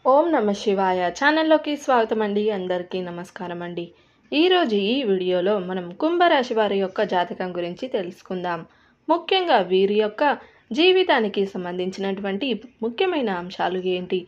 ఓం నమ శివాయ ఛానల్లోకి స్వాగతం అండి. అందరికీ నమస్కారం అండి. ఈరోజు ఈ వీడియోలో మనం కుంభరాశి వారి యొక్క జాతకం గురించి తెలుసుకుందాం. ముఖ్యంగా వీరి యొక్క జీవితానికి సంబంధించినటువంటి ముఖ్యమైన అంశాలు ఏంటి,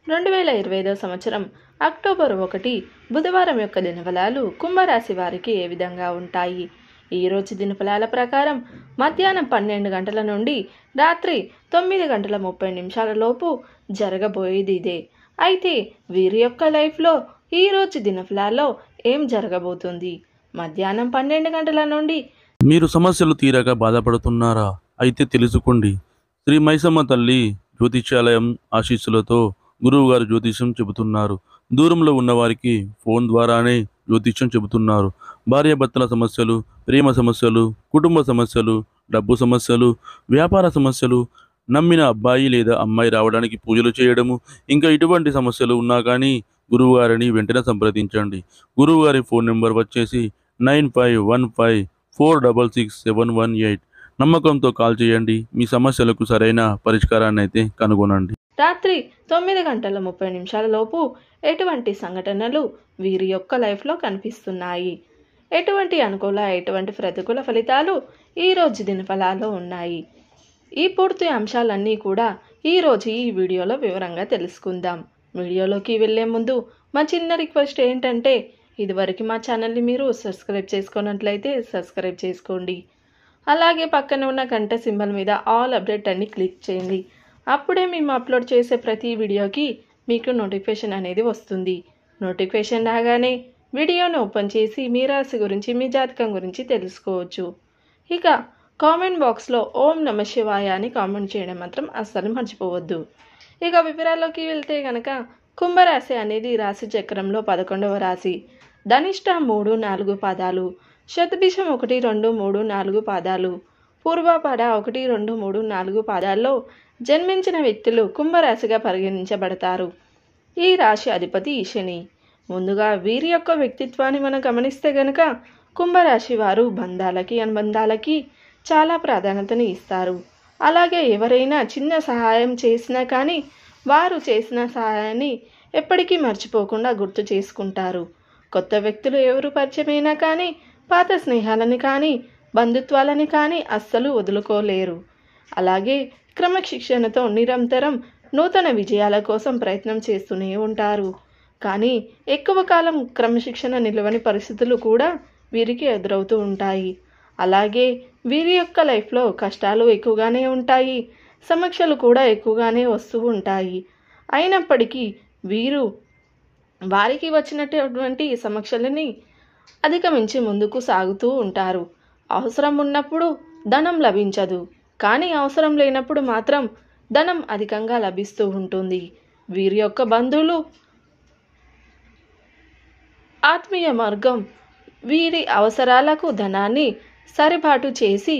2025 సంవత్సరం అక్టోబర్ 1 బుధవారం యొక్క దినఫలాలు కుంభరాశి వారికి ఏ విధంగా ఉంటాయి? ఈరోజు దినఫలాల ప్రకారం మధ్యాహ్నం 12 గంటల నుండి రాత్రి 9 గంటల 30 నిమిషాల లోపు జరగబోయేది ఇదే. అయితే వీరి యొక్క లైఫ్లో ఈరోజు దినఫలాల్లో ఏం జరగబోతుంది? మధ్యాహ్నం 12 గంటల నుండి మీరు సమస్యలు తీరగా బాధపడుతున్నారా? అయితే తెలుసుకోండి. శ్రీ మైసమ్మ తల్లి జ్యోతిష్యాలయం ఆశీస్సులతో గురువు గారు జ్యోతిష్యం చెబుతున్నారు. దూరంలో ఉన్నవారికి ఫోన్ ద్వారానే జ్యోతిష్యం చెబుతున్నారు. భార్యాభర్తల సమస్యలు, ప్రేమ సమస్యలు, కుటుంబ సమస్యలు, డబ్బు సమస్యలు, వ్యాపార సమస్యలు, నమ్మిన అబ్బాయి లేదా అమ్మాయి రావడానికి పూజలు చేయడము, ఇంకా ఇటువంటి సమస్యలు ఉన్నా కానీ గురువుగారిని వెంటనే సంప్రదించండి. గురువుగారి ఫోన్ నెంబర్ వచ్చేసి 9515466718. నమ్మకంతో కాల్ చేయండి. మీ సమస్యలకు సరైన పరిష్కారాన్ని అయితే కనుగొనండి. రాత్రి 9 గంటల 30 నిమిషాల లోపు ఎటువంటి సంఘటనలు వీరి యొక్క లైఫ్లో కనిపిస్తున్నాయి? ఎటువంటి అనుకూల, ఎటువంటి ప్రతికూల ఫలితాలు ఈరోజు దినఫలాల్లో ఉన్నాయి? ఈ పూర్తి అంశాలన్నీ కూడా ఈరోజు ఈ వీడియోలో వివరంగా తెలుసుకుందాం. వీడియోలోకి వెళ్ళే ముందు మా చిన్న రిక్వెస్ట్ ఏంటంటే, ఇదివరకు మా ఛానల్ని మీరు సబ్స్క్రైబ్ చేసుకున్నట్లయితే సబ్స్క్రైబ్ చేసుకోండి. అలాగే పక్కన ఉన్న గంట సింబల్ మీద ఆల్ అప్డేట్ అని క్లిక్ చేయండి. అప్పుడే మేము అప్లోడ్ చేసే ప్రతి వీడియోకి మీకు నోటిఫికేషన్ అనేది వస్తుంది. నోటిఫికేషన్ రాగానే వీడియోను ఓపెన్ చేసి మీ రాశి గురించి, మీ జాతకం గురించి తెలుసుకోవచ్చు. ఇక కామెంట్ బాక్స్లో ఓం నమ శివాయ అని కామెంట్ చేయడం మాత్రం అస్సలు మర్చిపోవద్దు. ఇక వివరాల్లోకి వెళ్తే కనుక, కుంభరాశి అనేది రాశి చక్రంలో 11వ రాశి. ధనిష్ట 3, 4 పాదాలు, శతభిషం 1, 2, 3, 4 పాదాలు, పూర్వపడ 1, 2, 3, 4 పాదాల్లో జన్మించిన వ్యక్తులు కుంభరాశిగా పరిగణించబడతారు. ఈ రాశి అధిపతి శని. ముందుగా వీరి యొక్క వ్యక్తిత్వాన్ని మనం గమనిస్తే గనక, కుంభరాశి వారు బంధాలకి, అనుబంధాలకి చాలా ప్రాధాన్యతని ఇస్తారు. అలాగే ఎవరైనా చిన్న సహాయం చేసినా కానీ వారు చేసిన సహాయాన్ని ఎప్పటికీ మర్చిపోకుండా గుర్తు చేసుకుంటారు. కొత్త వ్యక్తులు ఎవరు పరిచయమైనా కానీ పాత స్నేహాలని కానీ బంధుత్వాలని కానీ అస్సలు వదులుకోలేరు. అలాగే క్రమశిక్షణతో నిరంతరం నూతన విజయాల కోసం ప్రయత్నం చేస్తూనే ఉంటారు. కానీ ఎక్కువ కాలం క్రమశిక్షణ నిలవని పరిస్థితులు కూడా వీరికి ఎదురవుతూ ఉంటాయి. అలాగే వీరి యొక్క లైఫ్లో కష్టాలు ఎక్కువగానే ఉంటాయి, సమస్యలు కూడా ఎక్కువగానే వస్తూ ఉంటాయి. అయినప్పటికీ వీరు వారికి వచ్చినటువంటి సమస్యలని అధిగమించి ముందుకు సాగుతూ ఉంటారు. అవసరం ఉన్నప్పుడు ధనం లభించదు, కానీ అవసరం లేనప్పుడు మాత్రం ధనం అధికంగా లభిస్తూ ఉంటుంది. వీరి యొక్క బంధువులు, ఆత్మీయ మార్గం వీరి అవసరాలకు ధనాన్ని సరిపాటు చేసి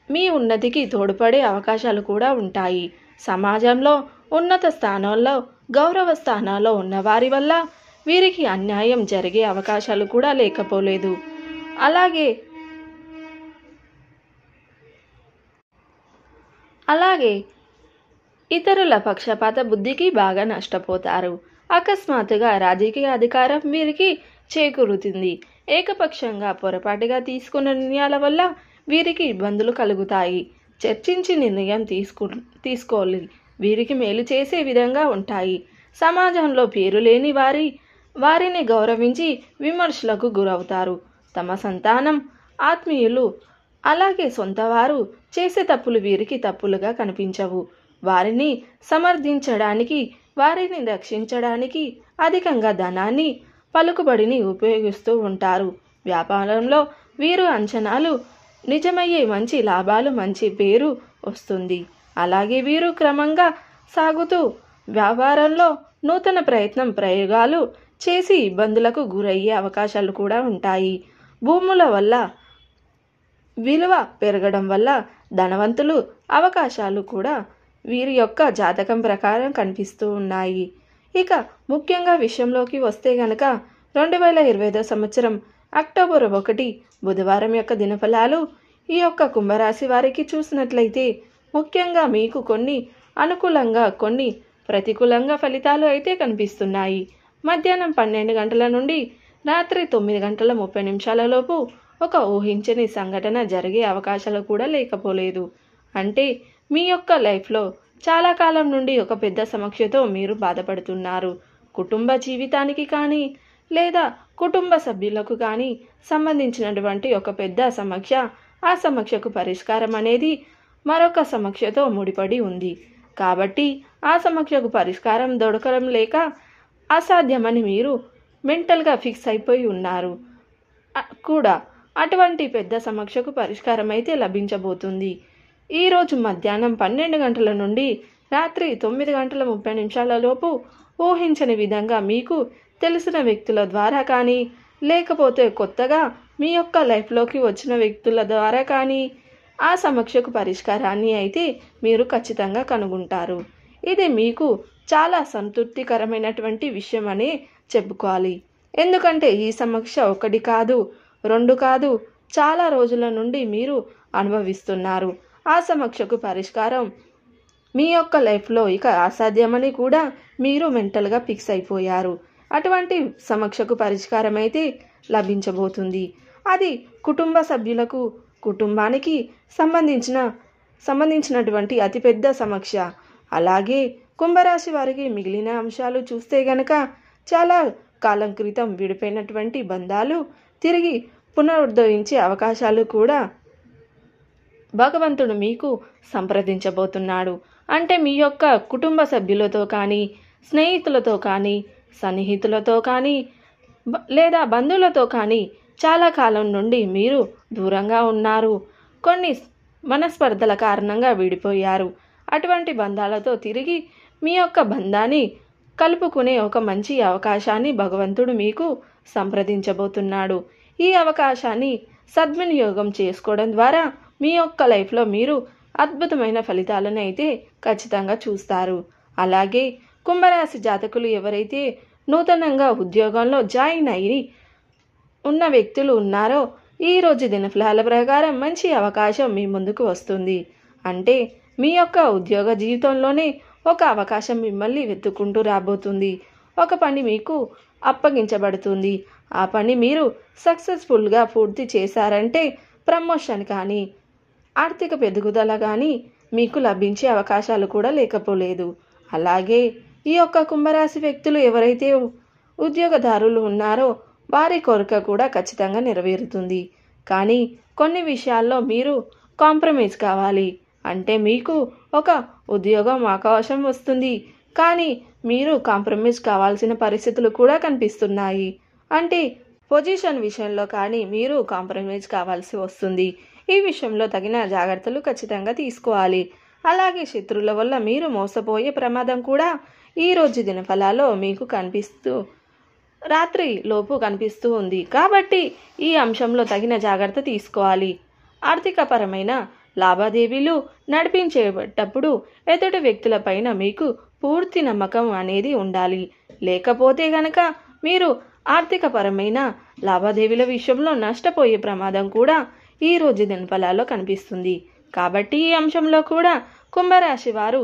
మీ ఉన్నతికి తోడ్పడే అవకాశాలు కూడా ఉంటాయి. సమాజంలో ఉన్నత స్థానాల్లో, గౌరవ స్థానాల్లో ఉన్న వారి వల్ల వీరికి అన్యాయం జరిగే అవకాశాలు కూడా లేకపోలేదు. అలాగే ఇతరుల పక్షపాత బుద్ధికి బాగా నష్టపోతారు. అకస్మాత్తుగా రాజకీయ అధికారం వీరికి చేకూరుతుంది. ఏకపక్షంగా పొరపాటుగా తీసుకున్న నిర్ణయాల వల్ల వీరికి ఇబ్బందులు కలుగుతాయి. చర్చించి నిర్ణయం తీసుకోవాలి వీరికి మేలు చేసే విధంగా ఉంటాయి. సమాజంలో పేరు లేని వారిని గౌరవించి విమర్శలకు గురవుతారు. తమ సంతానం, ఆత్మీయులు, అలాగే సొంతవారు చేసే తప్పులు వీరికి తప్పులుగా కనిపించవు. వారిని సమర్థించడానికి, వారిని రక్షించడానికి అధికంగా ధనాన్ని, పలుకుబడిని ఉపయోగిస్తూ ఉంటారు. వ్యాపారంలో వీరు అంచనాలు నిజమయ్యే మంచి లాభాలు, మంచి పేరు వస్తుంది. అలాగే వీరు క్రమంగా సాగుతూ వ్యాపారంలో నూతన ప్రయోగాలు చేసి ఇబ్బందులకు గురయ్యే అవకాశాలు కూడా ఉంటాయి. భూముల వల్ల విలువ పెరగడం వల్ల ధనవంతులు అవకాశాలు కూడా వీరి యొక్క జాతకం ప్రకారం కనిపిస్తూ ఉన్నాయి. ఇక ముఖ్యంగా విషయంలోకి వస్తే గనక, 2025 సంవత్సరం అక్టోబర్ 1 బుధవారం యొక్క దినఫలాలు ఈ యొక్క కుంభరాశి వారికి చూసినట్లయితే, ముఖ్యంగా మీకు కొన్ని అనుకూలంగా, కొన్ని ప్రతికూలంగా ఫలితాలు అయితే కనిపిస్తున్నాయి. మధ్యాహ్నం 12 గంటల నుండి రాత్రి 9:30 లోపు ఒక ఊహించని సంఘటన జరిగే అవకాశాలు కూడా లేకపోలేదు. అంటే మీ యొక్క లైఫ్లో చాలా కాలం నుండి ఒక పెద్ద సమస్యతో మీరు బాధపడుతున్నారు. కుటుంబ జీవితానికి కానీ లేదా కుటుంబ సభ్యులకు కానీ సంబంధించినటువంటి ఒక పెద్ద సమస్య, ఆ సమస్యకు పరిష్కారం అనేది మరొక సమస్యతో ముడిపడి ఉంది. కాబట్టి ఆ సమస్యకు పరిష్కారం దొరకడం లేక అసాధ్యమని మీరు మెంటల్గా ఫిక్స్ అయిపోయి ఉన్నారు కూడా. అటువంటి పెద్ద సమస్యకు పరిష్కారం అయితే లభించబోతుంది. ఈరోజు మధ్యాహ్నం 12 గంటల నుండి రాత్రి 9:30 లోపు ఊహించని విధంగా మీకు తెలిసిన వ్యక్తుల ద్వారా కానీ లేకపోతే కొత్తగా మీ యొక్క లైఫ్లోకి వచ్చిన వ్యక్తుల ద్వారా కానీ ఆ సమస్యకు పరిష్కారాన్ని అయితే మీరు ఖచ్చితంగా కనుగొంటారు. ఇది మీకు చాలా సంతృప్తికరమైనటువంటి విషయం అనే చెప్పుకోవాలి. ఎందుకంటే ఈ సమస్య ఒకటి కాదు, రెండు కాదు, చాలా రోజుల నుండి మీరు అనుభవిస్తున్నారు. ఆ సమస్యకు పరిష్కారం మీ యొక్క లైఫ్లో ఇక అసాధ్యమని కూడా మీరు మెంటల్గా ఫిక్స్ అయిపోయారు. అటువంటి సమస్యకు పరిష్కారం అయితే లభించబోతుంది. అది కుటుంబ సభ్యులకు, కుటుంబానికి సంబంధించినటువంటి అతిపెద్ద సమస్య. అలాగే కుంభరాశి వారికి మిగిలిన అంశాలు చూస్తే గనక చాలా కాలం క్రితం విడిపోయినటువంటి బంధాలు తిరిగి పునరుద్ధరించే అవకాశాలు కూడా భగవంతుడు మీకు సంప్రదించబోతున్నాడు. అంటే మీ యొక్క కుటుంబ సభ్యులతో కానీ, స్నేహితులతో కానీ, సన్నిహితులతో కానీ లేదా బంధువులతో కానీ చాలా కాలం నుండి మీరు దూరంగా ఉన్నారు. కొన్ని మనస్పర్ధల కారణంగా విడిపోయారు. అటువంటి బంధాలతో తిరిగి మీ యొక్క బంధాన్ని కలుపుకునే ఒక మంచి అవకాశాన్ని భగవంతుడు మీకు సంప్రదించబోతున్నాడు. ఈ అవకాశాన్ని సద్వినియోగం చేసుకోవడం ద్వారా మీ యొక్క లైఫ్లో మీరు అద్భుతమైన ఫలితాలను అయితే ఖచ్చితంగా చూస్తారు. అలాగే కుంభరాశి జాతకులు ఎవరైతే నూతనంగా ఉద్యోగంలో జాయిన్ అయ్యి ఉన్న వ్యక్తులు ఉన్నారో ఈరోజు దినఫలాల ప్రకారం మంచి అవకాశం మీ ముందుకు వస్తుంది. అంటే మీ యొక్క ఉద్యోగ జీవితంలోనే ఒక అవకాశం మిమ్మల్ని వెతుక్కుంటూ రాబోతుంది. ఒక పని మీకు అప్పగించబడుతుంది. ఆ పని మీరు సక్సెస్ఫుల్గా పూర్తి చేశారంటే ప్రమోషన్ కానీ ఆర్థిక పెరుగుదల కానీ మీకు లభించే అవకాశాలు కూడా లేకపోలేదు. అలాగే ఈ యొక్క కుంభరాశి వ్యక్తులు ఎవరైతే ఉద్యోగదారులు ఉన్నారో వారి కోరిక కూడా ఖచ్చితంగా నెరవేరుతుంది. కానీ కొన్ని విషయాల్లో మీరు కాంప్రమైజ్ కావాలి. అంటే మీకు ఒక ఉద్యోగం అవకాశం వస్తుంది, కానీ మీరు కాంప్రమైజ్ కావాల్సిన పరిస్థితులు కూడా కనిపిస్తున్నాయి. అంటే పొజిషన్ విషయంలో కానీ మీరు కాంప్రమైజ్ కావాల్సి వస్తుంది. ఈ విషయంలో తగిన జాగ్రత్తలు ఖచ్చితంగా తీసుకోవాలి. అలాగే శత్రువుల వల్ల మీరు మోసపోయే ప్రమాదం కూడా ఈరోజు దినఫలాల్లో మీకు రాత్రి లోపు కనిపిస్తూ ఉంది. కాబట్టి ఈ అంశంలో తగిన జాగ్రత్త తీసుకోవాలి. ఆర్థికపరమైన లావాదేవీలు నడిపించేటప్పుడు ఎదుటి వ్యక్తులపైన మీకు పూర్తి నమ్మకం అనేది ఉండాలి. లేకపోతే గనక మీరు ఆర్థికపరమైన లావాదేవీల విషయంలో నష్టపోయే ప్రమాదం కూడా ఈ రోజు దినఫలాల్లో కనిపిస్తుంది. కాబట్టి ఈ అంశంలో కూడా కుంభరాశి వారు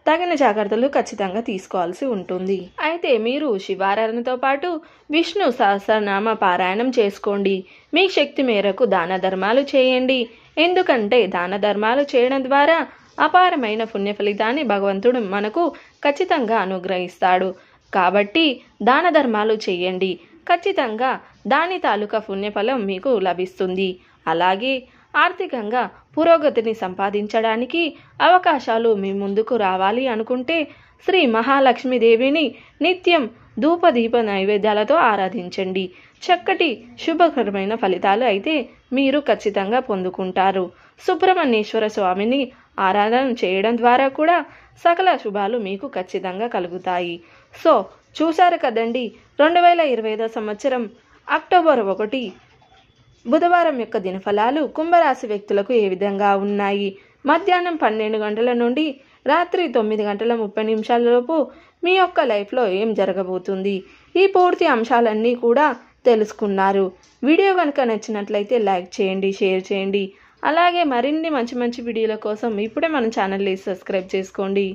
తగిన జాగ్రత్తలు ఖచ్చితంగా తీసుకోవాల్సి ఉంటుంది. అయితే మీరు శివారాధనతో పాటు విష్ణు సహస్రనామ పారాయణం చేసుకోండి. మీ శక్తి మేరకు దాన ధర్మాలు చేయండి. ఎందుకంటే దాన ధర్మాలు చేయడం ద్వారా అపారమైన పుణ్య ఫలితాన్ని భగవంతుడు మనకు ఖచ్చితంగా అనుగ్రహిస్తాడు. కాబట్టి దాన ధర్మాలు చేయండి. ఖచ్చితంగా దాని తాలూకా పుణ్యఫలం మీకు లభిస్తుంది. అలాగే ఆర్థికంగా పురోగతిని సంపాదించడానికి అవకాశాలు మీ ముందుకు రావాలి అనుకుంటే శ్రీ మహాలక్ష్మీదేవిని నిత్యం ధూపదీప నైవేద్యాలతో ఆరాధించండి. చక్కటి శుభకరమైన ఫలితాలు అయితే మీరు ఖచ్చితంగా పొందుకుంటారు. సుబ్రహ్మణ్యేశ్వర స్వామిని ఆరాధన చేయడం ద్వారా కూడా సకల శుభాలు మీకు ఖచ్చితంగా కలుగుతాయి. సో చూశారు కదండి, 2025 సంవత్సరం అక్టోబర్ 1 బుధవారం యొక్క దినఫలాలు కుంభరాశి వ్యక్తులకు ఏ విధంగా ఉన్నాయి. మధ్యాహ్నం 12 గంటల నుండి రాత్రి 9:30 లోపు మీ యొక్క లైఫ్లో ఏం జరగబోతుంది, ఈ పూర్తి అంశాలన్నీ కూడా తెలుసుకున్నారు. వీడియో కనుక నచ్చినట్లయితే లైక్ చేయండి, షేర్ చేయండి. అలాగే మరిన్ని మంచి వీడియోల కోసం ఇప్పుడే మన ఛానల్ని సబ్స్క్రైబ్ చేసుకోండి.